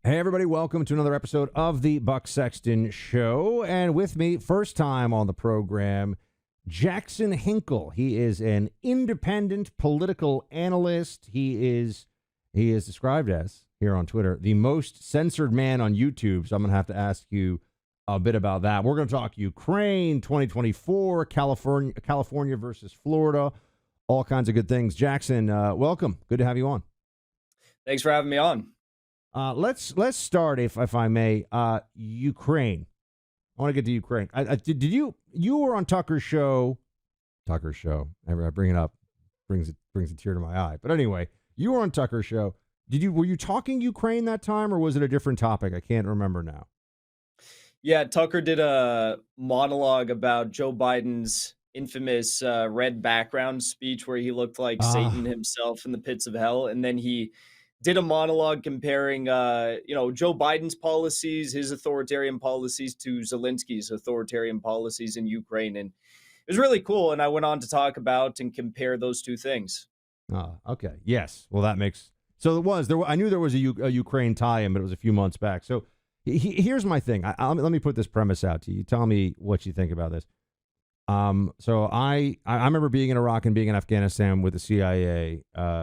Hey, everybody, welcome to another episode of the Buck Sexton Show. And with me, first time on the program, Jackson Hinkle. He is an independent political analyst. He is described as, here on Twitter, the most censored man on YouTube. So I'm going to have to ask you a bit about that. We're going to talk Ukraine, 2024, California versus Florida, all kinds of good things. Jackson, welcome. Good to have you on. Thanks for having me on. Let's start, if I may, Ukraine. I want to get to Ukraine. Did you were on Tucker's show? Tucker's show. I bring it up, brings a tear to my eye. But anyway, you were on Tucker's show. Were you talking Ukraine that time, or was it a different topic? I can't remember now. Yeah, Tucker did a monologue about Joe Biden's infamous red background speech where he looked like Satan himself in the pits of hell, and then he did a monologue comparing, Joe Biden's policies, his authoritarian policies, to Zelensky's authoritarian policies in Ukraine. And it was really cool. And I went on to talk about and compare those two things. Okay. Yes. Well, that makes... So I knew there was a Ukraine tie-in, but it was a few months back. So here's my thing. Let me put this premise out to you. Tell me what you think about this. So I remember being in Iraq and being in Afghanistan with the CIA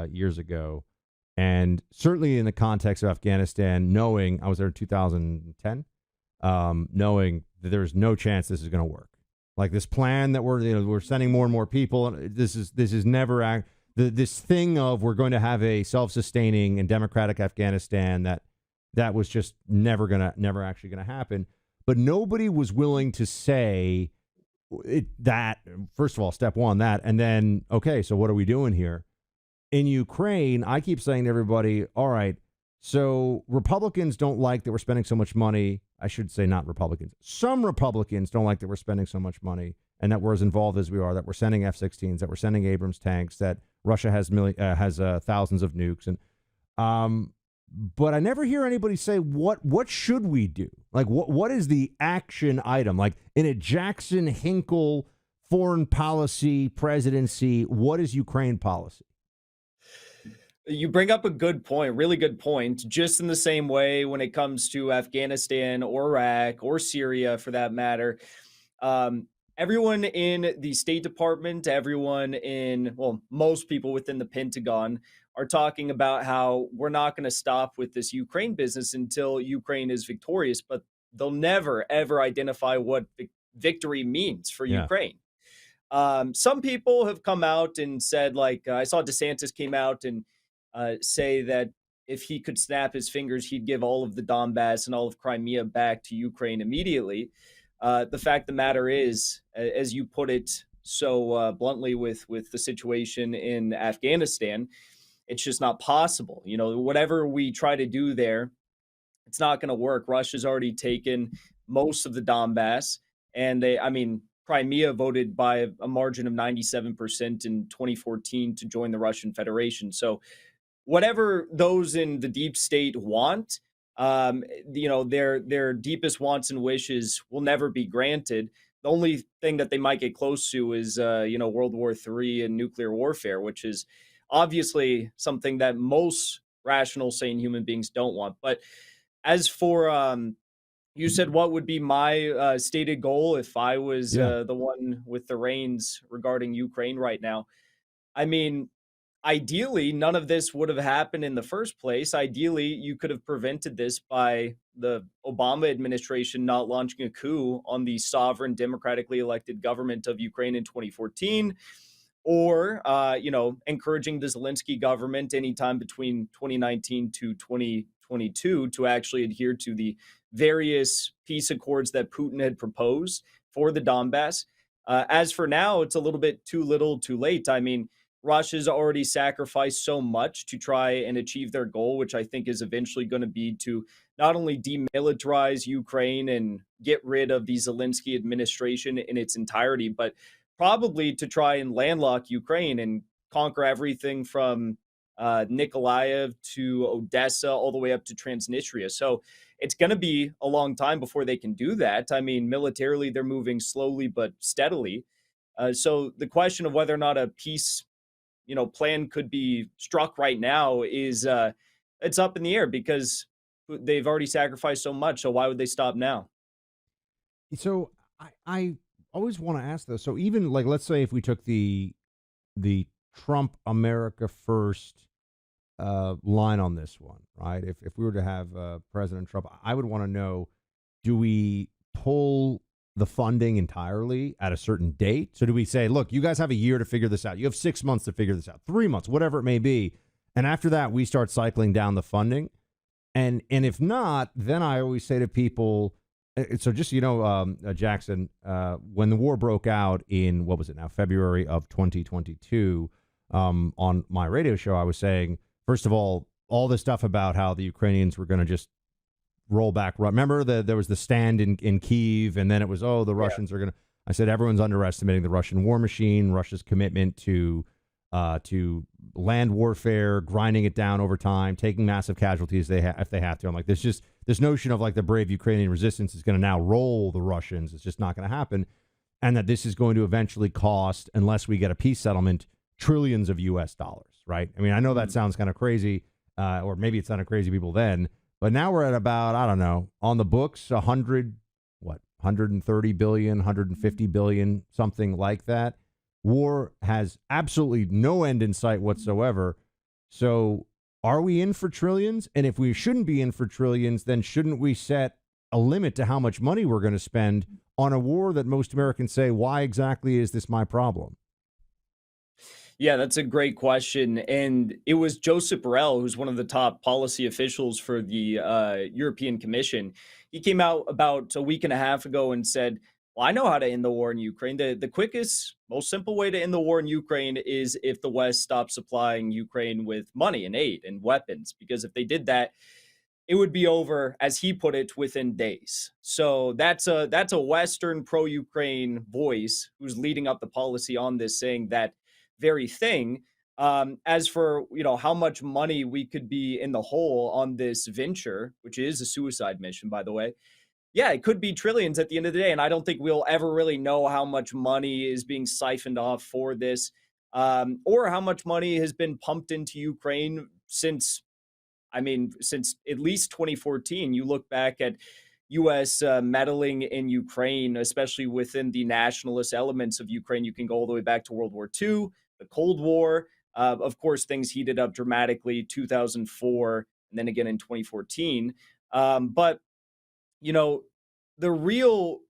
years ago. And certainly in the context of Afghanistan, knowing I was there in 2010, knowing that there's no chance this is going to work. Like this plan that we're sending more and more people. This is never this thing of we're going to have a self-sustaining and democratic Afghanistan that was just never actually gonna happen. But nobody was willing to say that. First of all, step one, that, and then okay, so what are we doing here? In Ukraine, I keep saying to everybody, all right, so Republicans don't like that we're spending so much money. I should say not Republicans. Some Republicans don't like that we're spending so much money and that we're as involved as we are, that we're sending F-16s, that we're sending Abrams tanks, that Russia has thousands of nukes. But I never hear anybody say, what should we do? Like, what is the action item? Like in a Jackson Hinkle foreign policy presidency, what is Ukraine policy? You bring up a good point, really good point. Just in the same way when it comes to Afghanistan or Iraq or Syria, for that matter, everyone in the State Department, most people within the Pentagon are talking about how we're not going to stop with this Ukraine business until Ukraine is victorious, but they'll never, ever identify what victory means for Ukraine. Some people have come out and said, like, I saw DeSantis came out and say that if he could snap his fingers, he'd give all of the Donbass and all of Crimea back to Ukraine immediately. The fact of the matter is, as you put it so bluntly with the situation in Afghanistan, it's just not possible. You know, whatever we try to do there, it's not going to work. Russia's already taken most of the Donbass, and Crimea voted by a margin of 97% in 2014 to join the Russian Federation. So whatever those in the deep state want, their deepest wants and wishes will never be granted. The only thing that they might get close to is, World War III and nuclear warfare, which is obviously something that most rational, sane human beings don't want. But as for, you said, what would be my stated goal if I was the one with the reins regarding Ukraine right now? I mean, ideally, none of this would have happened in the first place. Ideally, you could have prevented this by the Obama administration not launching a coup on the sovereign, democratically elected government of Ukraine in 2014, or, encouraging the Zelensky government anytime between 2019 to 2022 to actually adhere to the various peace accords that Putin had proposed for the Donbass. As for now, it's a little bit too little, too late. I mean, Russia's already sacrificed so much to try and achieve their goal, which I think is eventually going to be to not only demilitarize Ukraine and get rid of the Zelensky administration in its entirety, but probably to try and landlock Ukraine and conquer everything from Nikolaev to Odessa, all the way up to Transnistria. So it's going to be a long time before they can do that. I mean, militarily, they're moving slowly but steadily. So the question of whether or not a peace plan could be struck right now is it's up in the air, because They've already sacrificed so much, so why would they stop now? So I always want to ask though. So even like, let's say if we took the Trump America First line on this one, right? If we were to have President Trump, I would want to know: do we pull the funding entirely at a certain date? So do we say, look, you guys have a year to figure this out. You have 6 months to figure this out, 3 months, whatever it may be, and after that we start cycling down the funding. And if not, then I always say to people, so just, Jackson, when the war broke out in, what was it now, February of 2022, on my radio show, I was saying, first of all this stuff about how the Ukrainians were going to just roll back. Remember there was the stand in Kyiv, and then it was, the Russians are going to, I said, everyone's underestimating the Russian war machine, Russia's commitment to land warfare, grinding it down over time, taking massive casualties if they have to. I'm like, there's just this notion of like the brave Ukrainian resistance is going to now roll the Russians. It's just not going to happen. And that this is going to eventually cost, unless we get a peace settlement, trillions of US dollars, right? I mean, I know that sounds kind of crazy, or maybe it sounded crazy to people then, but now we're at about, I don't know, on the books, 130 billion, 150 billion, something like that. War has absolutely no end in sight whatsoever. So are we in for trillions? And if we shouldn't be in for trillions, then shouldn't we set a limit to how much money we're going to spend on a war that most Americans say, why exactly is this my problem? Yeah, that's a great question. And it was Joseph Borrell, who's one of the top policy officials for the European Commission. He came out about a week and a half ago and said, well, I know how to end the war in Ukraine. The quickest, most simple way to end the war in Ukraine is if the West stops supplying Ukraine with money and aid and weapons, because if they did that, it would be over, as he put it, within days. So that's a Western pro-Ukraine voice who's leading up the policy on this, saying that very thing. As for how much money we could be in the hole on this venture, which is a suicide mission, by the way. Yeah, it could be trillions at the end of the day, and I don't think we'll ever really know how much money is being siphoned off for this, or how much money has been pumped into Ukraine since at least 2014. You look back at U.S. meddling in Ukraine, especially within the nationalist elements of Ukraine. You can go all the way back to World War II, the Cold War. Of course, things heated up dramatically 2004, and then again in 2014. But the real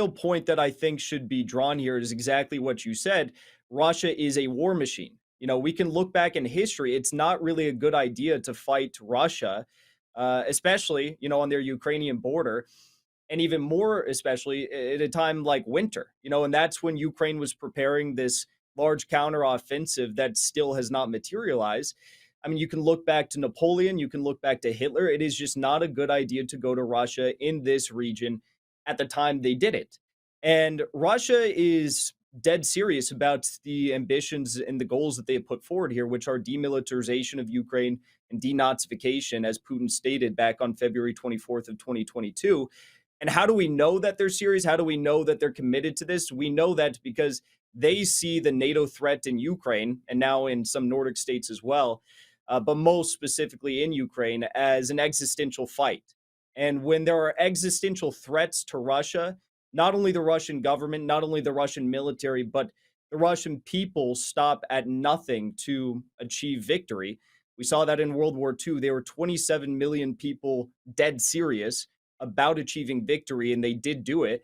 point that I think should be drawn here is exactly what you said. Russia is a war machine. We can look back in history. It's not really a good idea to fight Russia, especially, on their Ukrainian border, and even more especially at a time like winter, and that's when Ukraine was preparing this large counteroffensive that still has not materialized. I mean, you can look back to Napoleon, you can look back to Hitler. It is just not a good idea to go to Russia in this region at the time they did it. And Russia is dead serious about the ambitions and the goals that they have put forward here, which are demilitarization of Ukraine and denazification, as Putin stated back on February 24th of 2022. And how do we know that they're serious? How do we know that they're committed to this? We know that because they see the NATO threat in Ukraine, and now in some Nordic states as well, but most specifically in Ukraine, as an existential fight. And when there are existential threats to Russia, not only the Russian government, not only the Russian military, but the Russian people stop at nothing to achieve victory. We saw that in World War II. There were 27 million people dead serious about achieving victory, and they did do it.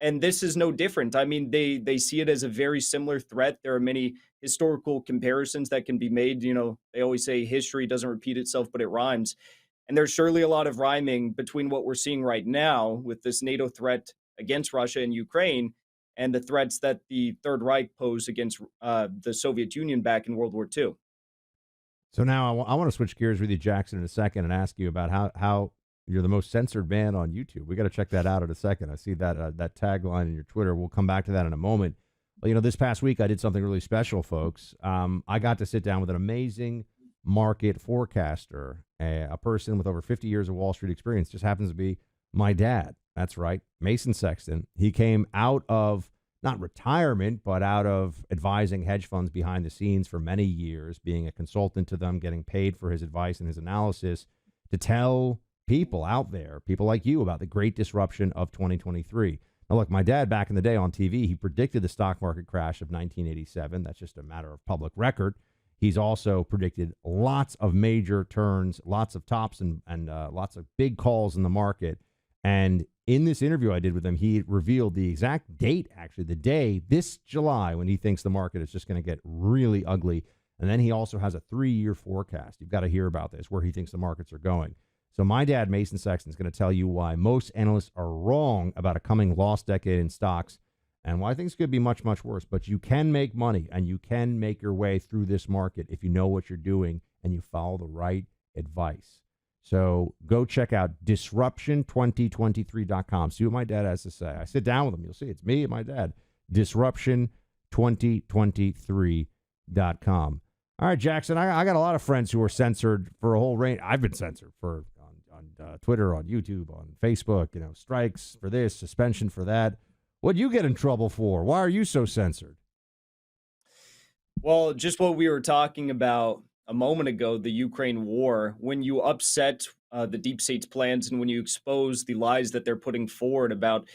And this is no different. I mean, they see it as a very similar threat. There are many historical comparisons that can be made. They always say history doesn't repeat itself, but it rhymes. And there's surely a lot of rhyming between what we're seeing right now with this NATO threat against Russia and Ukraine and the threats that the Third Reich posed against the Soviet Union back in World War II. So now I want to switch gears with you, Jackson, in a second and ask you about how you're the most censored man on YouTube. We got to check that out in a second. I see that that tagline in your Twitter. We'll come back to that in a moment. But, this past week I did something really special, folks. I got to sit down with an amazing market forecaster, a person with over 50 years of Wall Street experience. Just happens to be my dad. That's right, Mason Sexton. He came out of, not retirement, but out of advising hedge funds behind the scenes for many years, being a consultant to them, getting paid for his advice and his analysis, to tell people out there, people like you, about the great disruption of 2023. Now, look, my dad back in the day on TV, he predicted the stock market crash of 1987. That's just a matter of public record. He's also predicted lots of major turns, lots of tops, and lots of big calls in the market. And in this interview I did with him, he revealed the exact date, actually, the day, this July, when he thinks the market is just going to get really ugly. And then he also has a 3-year forecast. You've got to hear about this, where he thinks the markets are going. So my dad, Mason Sexton, is going to tell you why most analysts are wrong about a coming lost decade in stocks and why things could be much, much worse. But you can make money and you can make your way through this market if you know what you're doing and you follow the right advice. So go check out disruption2023.com. See what my dad has to say. I sit down with him. You'll see it's me and my dad. Disruption2023.com. All right, Jackson, I got a lot of friends who are censored for a whole range. I've been censored for on Twitter, on YouTube, on Facebook, strikes for this, suspension for that. What'd you get in trouble for? Why are you so censored? Well, just what we were talking about a moment ago, the Ukraine war, when you upset the deep state's plans and when you expose the lies that they're putting forward about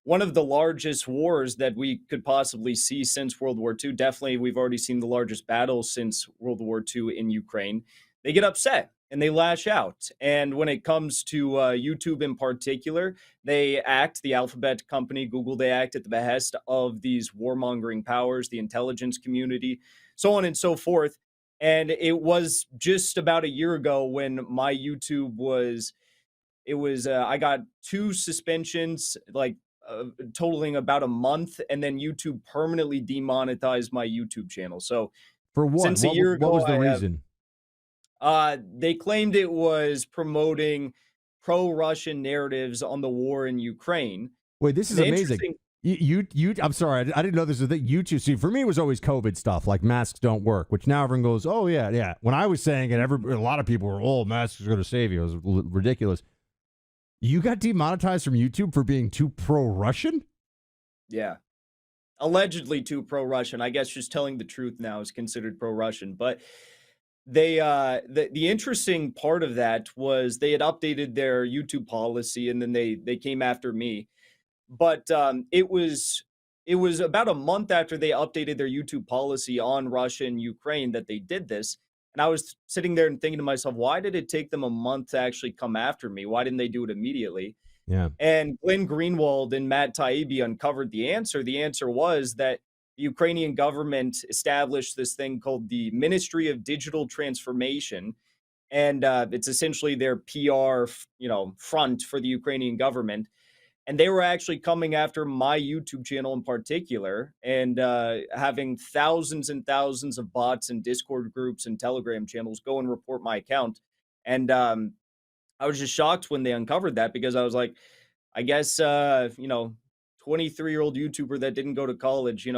one of the largest wars that we could possibly see since World War II. Definitely, we've already seen the largest battle since World War II in Ukraine. They get upset and they lash out. And when it comes to YouTube in particular, they act, the Alphabet company, Google, they act at the behest of these warmongering powers, the intelligence community, so on and so forth. And it was just about a year ago when my YouTube I got 2 suspensions, totaling about a month, and then YouTube permanently demonetized my YouTube channel. So for what? Since a year ago, what was the reason? They claimed it was promoting pro-Russian narratives on the war in Ukraine. Wait, this is amazing. I'm sorry, I didn't know this was the YouTube. See, for me, it was always COVID stuff, like masks don't work, which now everyone goes, oh, yeah. When I was saying it, a lot of people were, oh, masks are going to save you. It was ridiculous. You got demonetized from YouTube for being too pro-Russian? Yeah. Allegedly too pro-Russian. I guess just telling the truth now is considered pro-Russian. But they the interesting part of that was they had updated their YouTube policy, and then they came after me. But it was about a month after they updated their YouTube policy on Russia and Ukraine that they did this. And I was sitting there and thinking to myself, why did it take them a month to actually come after me? Why didn't they do it immediately? Yeah. And Glenn Greenwald and Matt Taibbi uncovered the answer. The answer was that the Ukrainian government established this thing called the Ministry of Digital Transformation. And it's essentially their PR, front for the Ukrainian government. And they were actually coming after my YouTube channel in particular and having thousands and thousands of bots and Discord groups and Telegram channels go and report my account. And I was just shocked when they uncovered that, because I was like, I guess, 23-year-old YouTuber that didn't go to college,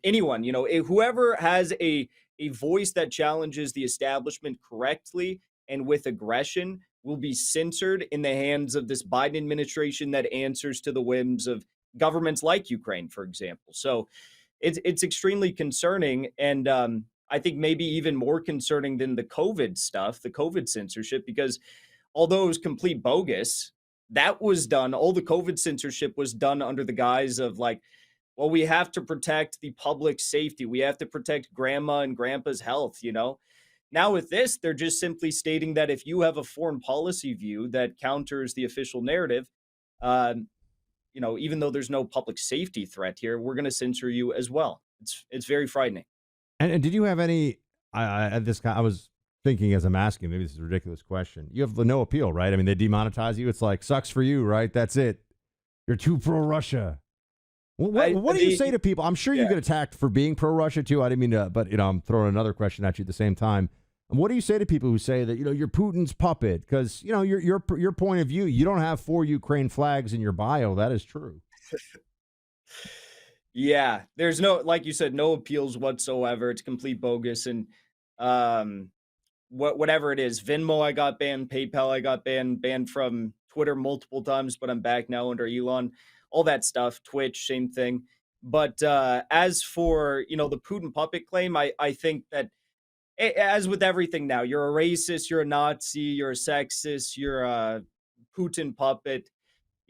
anyone, whoever has a voice that challenges the establishment correctly and with aggression will be censored in the hands of this Biden administration that answers to the whims of governments like Ukraine, for example. So it's extremely concerning. And I think maybe even more concerning than the COVID stuff, the COVID censorship, because although it was complete bogus, that was done. All the COVID censorship was done under the guise of well, we have to protect the public safety. We have to protect grandma and grandpa's health, Now with this, they're just simply stating that if you have a foreign policy view that counters the official narrative, even though there's no public safety threat here, we're going to censor you as well. It's very frightening. And did you have any? I was thinking as I'm asking, maybe this is a ridiculous question. You have no appeal, right? I mean, they demonetize you. It's like, sucks for you, right? That's it. You're too pro-Russia. What do you say to people? I'm sure you get attacked for being pro-Russia too. I didn't mean to, but I'm throwing another question at you at the same time. And what do you say to people who say that you're Putin's puppet? Because your point of view, you don't have 4 Ukraine flags in your bio. That is true. Yeah, there's no, like you said, no appeals whatsoever. It's complete bogus. And whatever it is, Venmo I got banned, PayPal I got banned from Twitter multiple times, but I'm back now under Elon. All that stuff, Twitch, same thing. But as for the Putin puppet claim, I think that as with everything now, you're a racist, you're a Nazi, you're a sexist, you're a Putin puppet.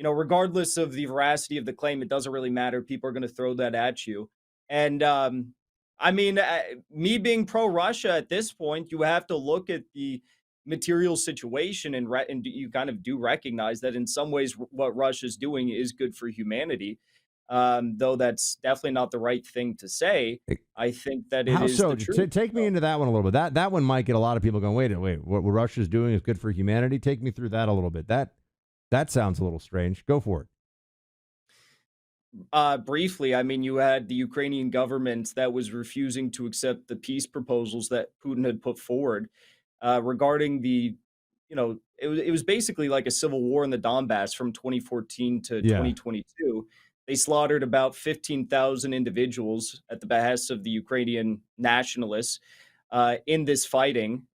Regardless of the veracity of the claim, it doesn't really matter. People are going to throw that at you. And I mean, me being pro Russia at this point, you have to look at the material situation and you kind of do recognize that in some ways what Russia's doing is good for humanity. Though that's definitely not the right thing to say. I think that it How is so? the truth. Take me into that one a little bit. That one might get a lot of people going, wait, what Russia's doing is good for humanity? Take me through that a little bit. That sounds a little strange. Go for it. Briefly, I mean, you had the Ukrainian government that was refusing to accept the peace proposals that Putin had put forward regarding it was basically like a civil war in the Donbass from 2014 to 2022. They slaughtered about 15,000 individuals at the behest of the Ukrainian nationalists in this fighting,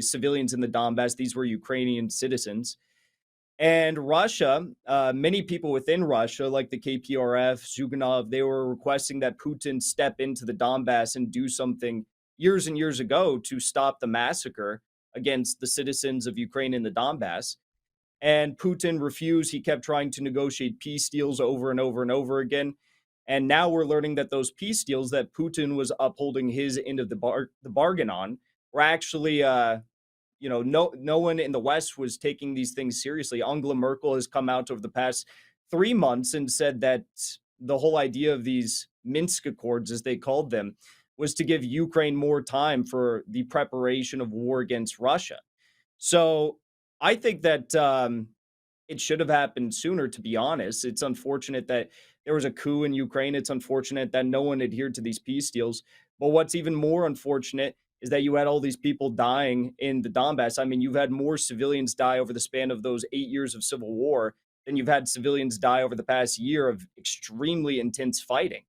civilians in the Donbass. These were Ukrainian citizens. And Russia, many people within Russia, like the KPRF, Zyuganov, they were requesting that Putin step into the Donbass and do something years and years ago to stop the massacre against the citizens of Ukraine in the Donbass. And Putin refused. He kept trying to negotiate peace deals over and over and over again. And now we're learning that those peace deals that Putin was upholding his end of the bargain on were actually no one in the West was taking these things seriously. Angela Merkel has come out over the past 3 months and said that the whole idea of these Minsk Accords, as they called them, was to give Ukraine more time for the preparation of war against Russia. So I think that it should have happened sooner, to be honest. It's unfortunate that there was a coup in Ukraine. It's unfortunate that no one adhered to these peace deals. But what's even more unfortunate is that you had all these people dying in the Donbass. I mean, you've had more civilians die over the span of those 8 years of civil war than you've had civilians die over the past year of extremely intense fighting.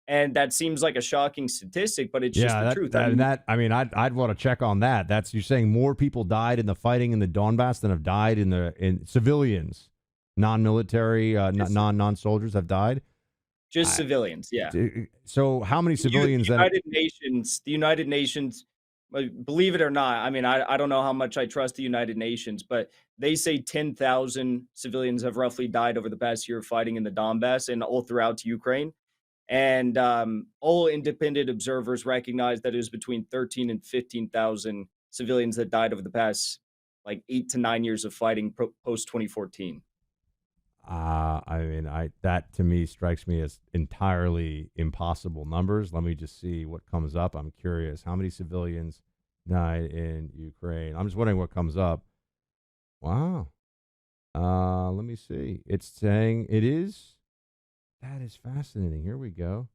And that seems like a shocking statistic, but it's just the truth. I'd want to check on that. You're saying more people died in the fighting in the Donbass than have died in civilians, non-military, non-soldiers have died. Just civilians, yeah. So how many civilians? The United Nations, believe it or not, I mean, I don't know how much I trust the United Nations, but they say 10,000 civilians have roughly died over the past year of fighting in the Donbass and all throughout Ukraine. And all independent observers recognize that it was between 13 and 15,000 civilians that died over the past 8 to 9 years of fighting post 2014. That to me strikes me as entirely impossible numbers. Let me just see what comes up. I'm curious. How many civilians died in Ukraine? I'm just wondering what comes up. Wow. Let me see. It's saying it is. That is fascinating. Here we go.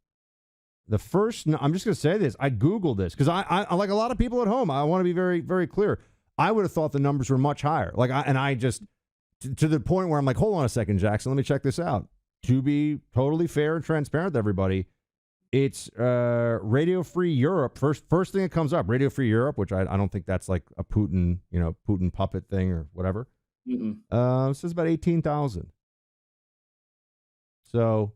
I'm just going to say this. I Googled this because I like a lot of people at home. I want to be very, very clear. I would have thought the numbers were much higher. To the point where I'm like, hold on a second, Jackson. Let me check this out. To be totally fair and transparent with everybody, it's Radio Free Europe. First thing that comes up, Radio Free Europe, which I don't think that's like a Putin puppet thing or whatever. It says about 18,000. So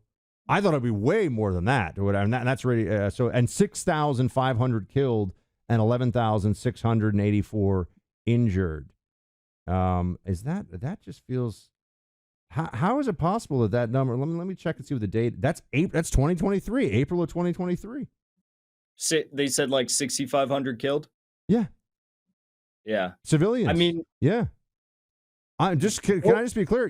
I thought it'd be way more than that. And that's really and 6,500 killed and 11,684 injured. That just feels. How is it possible that number? Let me check and see what the date. That's 2023, April of 2023. They said 6,500 killed. Yeah. Civilians. I mean, yeah. Can I just be clear?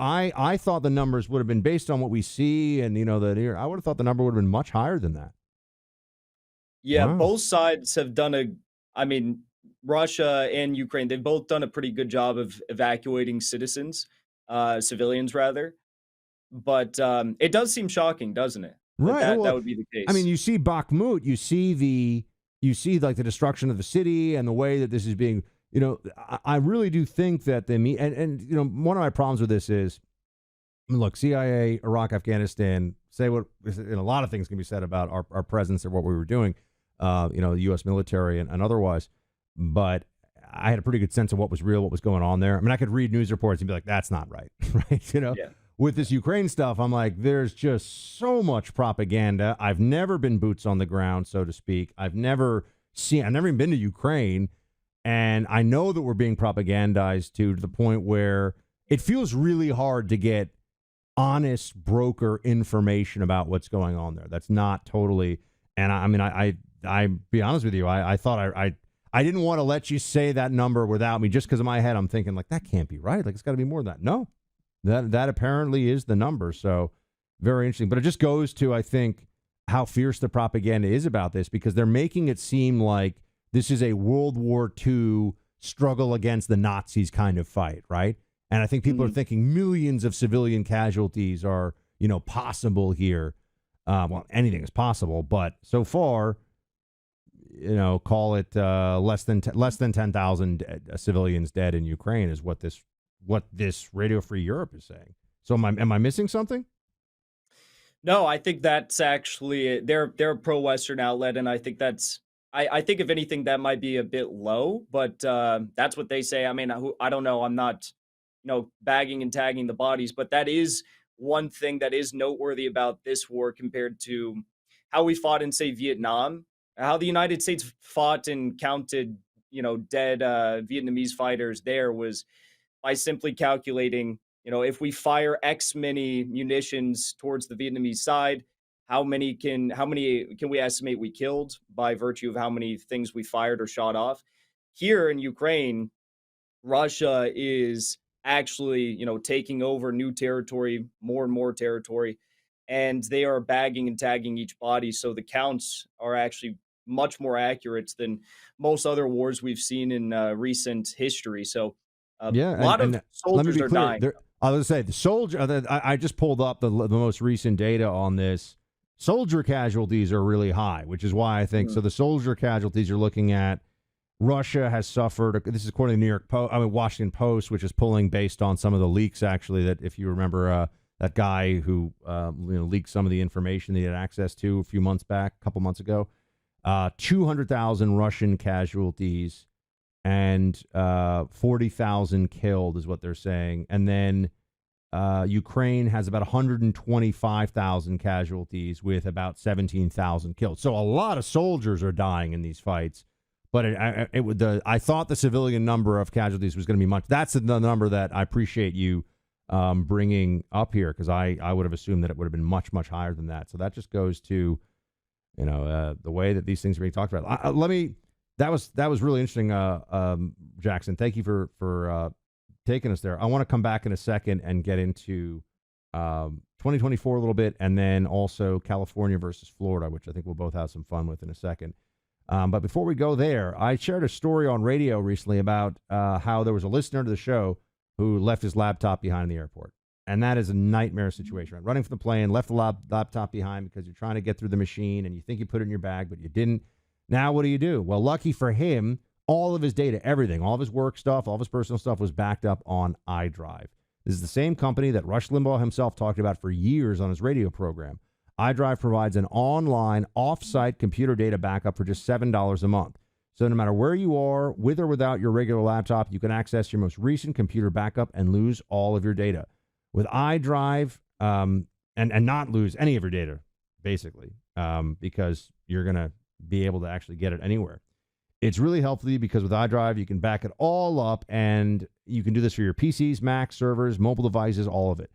I thought the numbers would have been based on what we see, and that I would have thought the number would have been much higher than that. Yeah, wow. Both sides have done Russia and Ukraine, they've both done a pretty good job of evacuating civilians rather. But it does seem shocking, doesn't it? Right. That would be the case. I mean, you see Bakhmut, you see the destruction of the city and the way that this is being. I really do think that one of my problems with this is, look, CIA, Iraq, Afghanistan, say what, and a lot of things can be said about our presence or what we were doing, the U.S. military and otherwise. But I had a pretty good sense of what was real, what was going on there. I mean, I could read news reports and be like, that's not right, right? Yeah. With this Ukraine stuff, I'm like, there's just so much propaganda. I've never been boots on the ground, so to speak. I've never seen. I've never even been to Ukraine, and I know that we're being propagandized to the point where it feels really hard to get honest broker information about what's going on there. That's not totally. And I be honest with you, I thought I didn't want to let you say that number without me, just because in my head I'm thinking like that can't be right. Like it's got to be more than that. No, that apparently is the number. So very interesting. But it just goes to, I think, how fierce the propaganda is about this, because they're making it seem like this is a World War II struggle against the Nazis kind of fight, right? And I think people are thinking millions of civilian casualties are, possible here. Well, anything is possible, but so far, call it less than 10,000 civilians dead in Ukraine is what this Radio Free Europe is saying. So am I missing something? No, I think that's actually they're a pro-Western outlet, and I think that's I think if anything that might be a bit low, but that's what they say. I mean, I don't know. I'm not bagging and tagging the bodies, but that is one thing that is noteworthy about this war compared to how we fought in, say, Vietnam, how the United States fought and counted, dead Vietnamese fighters there was by simply calculating, if we fire X many munitions towards the Vietnamese side, how many can we estimate we killed by virtue of how many things we fired or shot off? Here in Ukraine, Russia is actually, taking over new territory, more and more territory, and they are bagging and tagging each body. So the counts are actually much more accurate than most other wars we've seen in recent history. So a lot of soldiers are dying. I was going to say the soldier. I just pulled up the most recent data on this. Soldier casualties are really high, which is why I think so. The soldier casualties you're looking at, Russia has suffered. This is according to Washington Post, which is pulling based on some of the leaks. Actually, that if you remember that guy who leaked some of the information that he had access to a few months back, a couple months ago, 200,000 Russian casualties and 40,000 killed is what they're saying. And then Ukraine has about 125,000 casualties with about 17,000 killed. So a lot of soldiers are dying in these fights. But I thought the civilian number of casualties was going to be much. That's the number that I appreciate you bringing up here, because I would have assumed that it would have been much, much higher than that. So that just goes to the way that these things are being talked about. That was really interesting, Jackson. Thank you for taking us there. I want to come back in a second and get into 2024 a little bit, and then also California versus Florida, which I think we'll both have some fun with in a second. But before we go there, I shared a story on radio recently about how there was a listener to the show who left his laptop behind in the airport. And that is a nightmare situation, right? Running from the plane, left the laptop behind because you're trying to get through the machine and you think you put it in your bag, but you didn't. Now what do? Well, lucky for him, all of his data, everything, all of his work stuff, all of his personal stuff was backed up on iDrive. This is the same company that Rush Limbaugh himself talked about for years on his radio program. iDrive provides an online, off-site computer data backup for just $7 a month. So no matter where you are, with or without your regular laptop, you can access your most recent computer backup and lose all of your data. With iDrive, and not lose any of your data, basically, because you're going to be able to actually get it anywhere. It's really helpful because with iDrive, you can back it all up, and you can do this for your PCs, Macs, servers, mobile devices, all of it.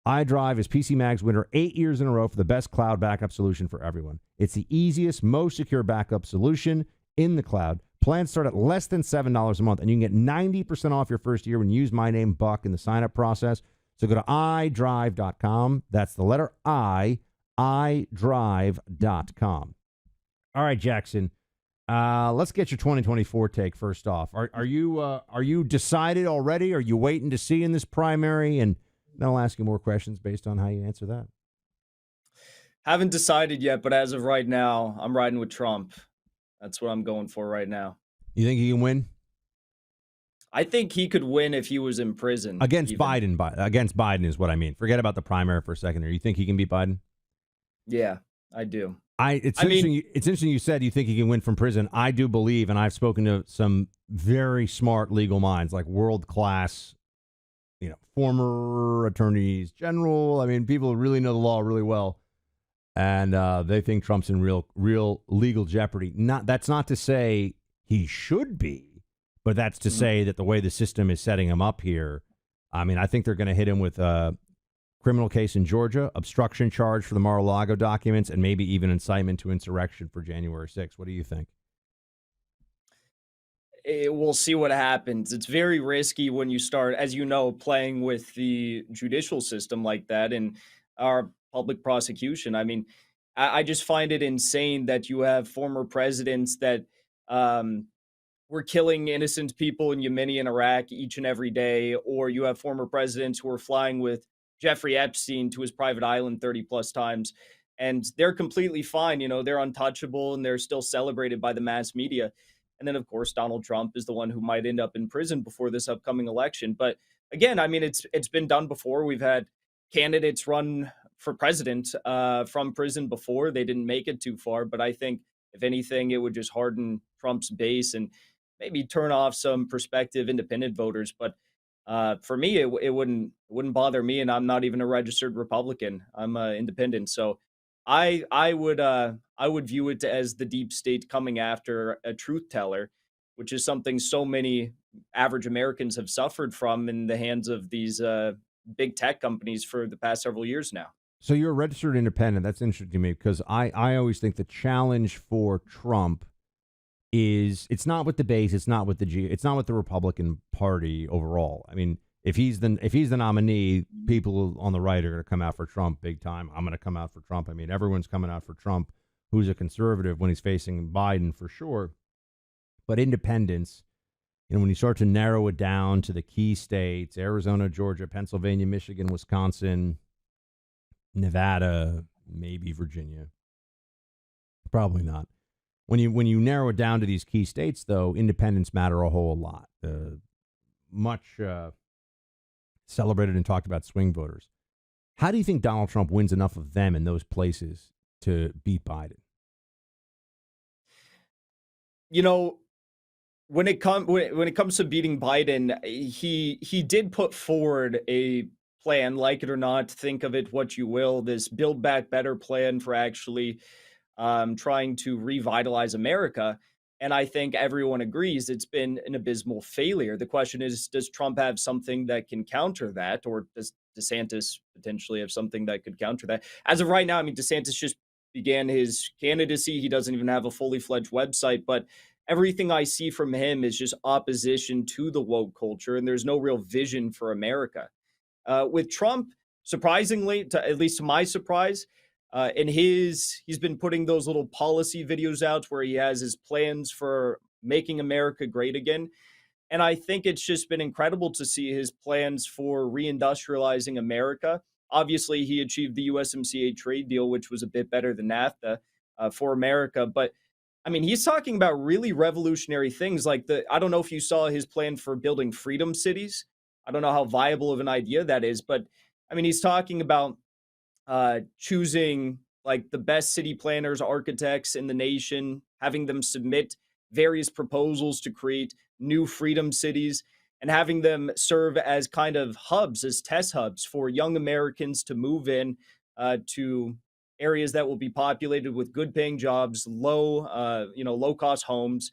iDrive is PC Mag's winner 8 years in a row for the best cloud backup solution for everyone. It's the easiest, most secure backup solution in the cloud. Plans start at less than $7 a month, and you can get 90% off your first year when you use my name, Buck, in the sign-up process. So go to iDrive.com. That's the letter I, iDrive.com. All right, Jackson. Let's get your 2024 take first off. Are you decided already? Are you waiting to see in this primary? And then I'll ask you more questions based on how you answer that. Haven't decided yet, but as of right now, I'm riding with Trump. That's what I'm going for right now. You think he can win? I think he could win if he was in prison. Against Biden. Against Biden is what I mean. Forget about the primary for a second there. You think he can beat Biden? Yeah, I do. It's interesting you said you think he can win from prison. I do believe, and I've spoken to some very smart legal minds, like world-class, former attorneys general. I mean, people who really know the law really well. and they think Trump's in real legal jeopardy. That's not to say he should be, but that's to say that the way the system is setting him up here, I mean, I think they're going to hit him with a criminal case in Georgia, obstruction charge for the Mar-a-Lago documents, and maybe even incitement to insurrection for January 6th. What do you think? We'll see what happens. It's very risky when you start, as you know, playing with the judicial system like that and our public prosecution. I mean, I just find it insane that you have former presidents that were killing innocent people in Yemeni and Iraq each and every day, or you have former presidents who are flying with Jeffrey Epstein to his private island 30 plus times. And they're completely fine. You know, they're untouchable and they're still celebrated by the mass media. And then, of course, Donald Trump is the one who might end up in prison before this upcoming election. But again, I mean, it's been done before. We've had candidates run for president from prison before. They didn't make it too far. But I think, if anything, it would just harden Trump's base and maybe turn off some prospective independent voters. But for me, it wouldn't bother me. And I'm not even a registered Republican. I'm independent. So I would view it as the deep state coming after a truth teller, which is something so many average Americans have suffered from in the hands of these big tech companies for the past several years now. So you're a registered independent. That's interesting to me because I always think the challenge for Trump is it's not with the base, it's not with the Republican Party overall. I mean, if he's the nominee, people on the right are going to come out for Trump big time. I'm going to come out for Trump. I mean, everyone's coming out for Trump who's a conservative when he's facing Biden for sure. But independents, you know, when you start to narrow it down to the key states, Arizona, Georgia, Pennsylvania, Michigan, Wisconsin, Nevada, maybe Virginia, probably not. When you narrow it down to these key states, though, independents matter a whole lot. Much celebrated and talked about swing voters. How do you think Donald Trump wins enough of them in those places to beat Biden? You know, when it comes to beating Biden, he did put forward a plan, like it or not, think of it what you will, this Build Back Better plan for actually trying to revitalize America. And I think everyone agrees it's been an abysmal failure. The question is, does Trump have something that can counter that? Or does DeSantis potentially have something that could counter that? As of right now, I mean, DeSantis just began his candidacy. He doesn't even have a fully fledged website, but everything I see from him is just opposition to the woke culture. And there's no real vision for America. With Trump, surprisingly, at least to my surprise, he's been putting those little policy videos out where he has his plans for making America great again. And I think it's just been incredible to see his plans for reindustrializing America. Obviously, he achieved the USMCA trade deal, which was a bit better than NAFTA for America. But I mean, he's talking about really revolutionary things like I don't know if you saw his plan for building freedom cities. I don't know how viable of an idea that is, but I mean, he's talking about choosing like the best city planners, architects in the nation, having them submit various proposals to create new freedom cities and having them serve as kind of hubs, as test hubs for young Americans to move in to areas that will be populated with good paying jobs, low cost homes,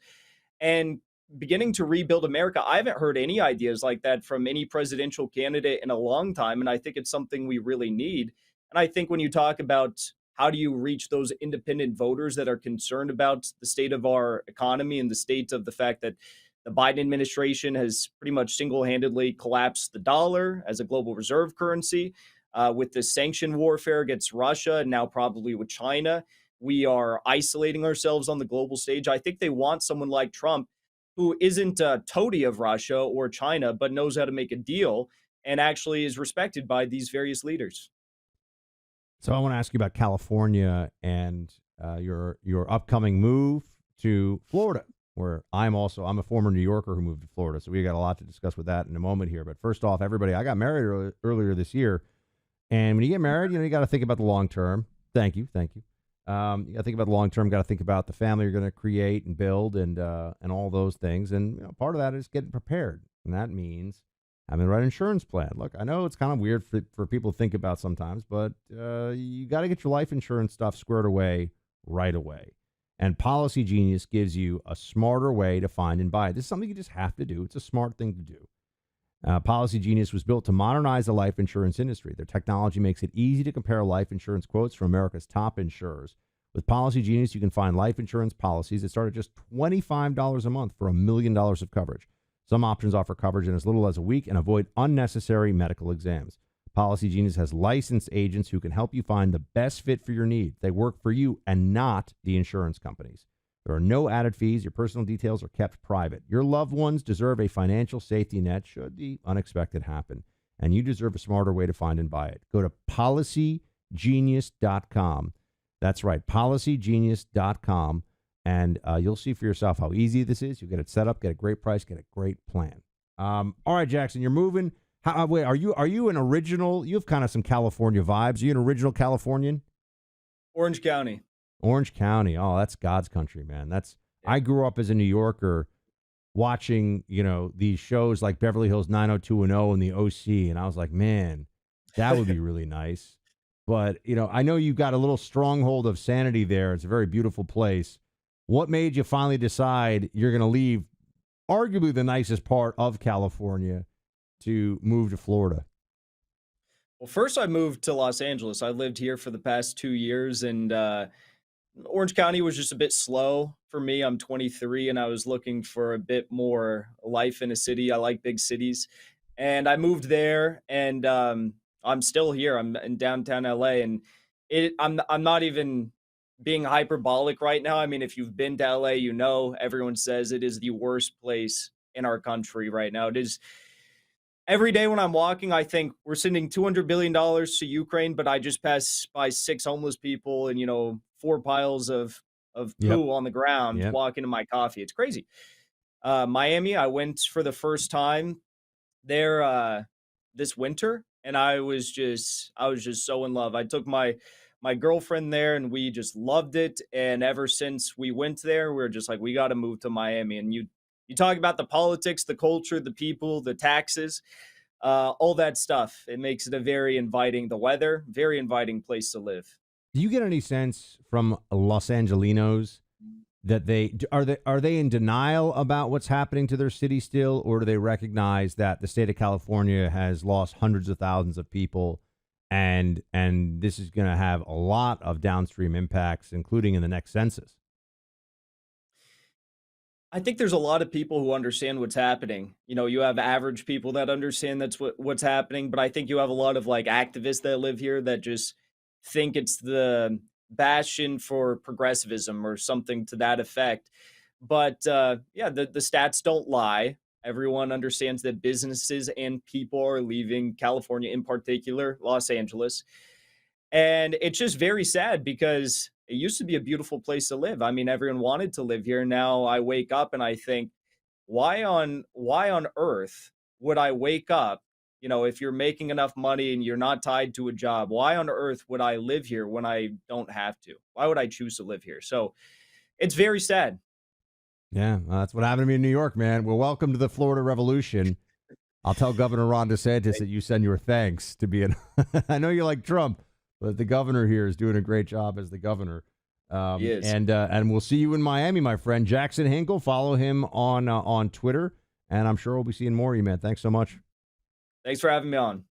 and beginning to rebuild America. I haven't heard any ideas like that from any presidential candidate in a long time. And I think it's something we really need. And I think when you talk about how do you reach those independent voters that are concerned about the state of our economy and the state of the fact that the Biden administration has pretty much single-handedly collapsed the dollar as a global reserve currency with the sanction warfare against Russia and now probably with China, we are isolating ourselves on the global stage. I think they want someone like Trump who isn't a toady of Russia or China, but knows how to make a deal and actually is respected by these various leaders. So I want to ask you about California and your upcoming move to Florida, where I'm a former New Yorker who moved to Florida. So we got a lot to discuss with that in a moment here. But first off, everybody, I got married earlier this year. And when you get married, you got to think about the long term. Thank you. You got to think about the long term. Got to think about the family you're going to create and build and all those things. And part of that is getting prepared. And that means having the right insurance plan. Look, I know it's kind of weird for people to think about sometimes, but you got to get your life insurance stuff squared away right away. And Policy Genius gives you a smarter way to find and buy. This is something you just have to do. It's a smart thing to do. Policy Genius was built to modernize the life insurance industry. Their technology makes it easy to compare life insurance quotes from America's top insurers. With Policy Genius, you can find life insurance policies that start at just $25 a month for $1 million of coverage. Some options offer coverage in as little as a week and avoid unnecessary medical exams. Policy Genius has licensed agents who can help you find the best fit for your needs. They work for you and not the insurance companies. There are no added fees. Your personal details are kept private. Your loved ones deserve a financial safety net should the unexpected happen, and you deserve a smarter way to find and buy it. Go to PolicyGenius.com. That's right, PolicyGenius.com. And you'll see for yourself how easy this is. You'll get it set up, get a great price, get a great plan. All right, Jackson, you're moving. Wait, are you an original? You have kind of some California vibes. Are you an original Californian? Orange County. Orange County. Oh, that's God's country, man. I grew up as a New Yorker watching, these shows like Beverly Hills 90210 and the OC, and I was like, man, that would be really nice. But, I know you've got a little stronghold of sanity there. It's a very beautiful place. What made you finally decide you're going to leave arguably the nicest part of California to move to Florida? Well, first I moved to Los Angeles. I lived here for the past 2 years, and Orange County was just a bit slow for me. I'm 23, and I was looking for a bit more life in a city. I like big cities. And I moved there, and I'm still here. I'm in downtown LA, and I'm not even being hyperbolic right now. I mean, if you've been to LA, everyone says it is the worst place in our country right now. It is. Every day when I'm walking, I think we're sending $200 billion to Ukraine, but I just pass by 6 homeless people and, 4 piles of poo on the ground walking to my coffee. It's crazy. Miami, I went for the first time there this winter, and I was just so in love. I took my girlfriend there, and we just loved it. And ever since we went there, we were just like, we got to move to Miami. And you talk about the politics, the culture, the people, the taxes, all that stuff. It makes it the weather, very inviting place to live. Do you get any sense from Los Angelinos that they are they in denial about what's happening to their city still, or do they recognize that the state of California has lost hundreds of thousands of people, and this is going to have a lot of downstream impacts, including in the next census? I think there's a lot of people who understand what's happening. You have average people that understand that's what's happening, but I think you have a lot of activists that live here that just think it's the bastion for progressivism or something to that effect. But the stats don't lie. Everyone understands that businesses and people are leaving California, in particular, Los Angeles. And it's just very sad because it used to be a beautiful place to live. I mean, everyone wanted to live here. Now I wake up and I think, why on earth would I wake up? If you're making enough money and you're not tied to a job, why on earth would I live here when I don't have to? Why would I choose to live here? So it's very sad. Yeah, that's what happened to me in New York, man. Well, welcome to the Florida Revolution. I'll tell Governor Ron DeSantis that you send your thanks to being. I know you like Trump, but the governor here is doing a great job as the governor. He is. And we'll see you in Miami, my friend. Jackson Hinkle, follow him on Twitter, and I'm sure we'll be seeing more of you, man. Thanks so much. Thanks for having me on.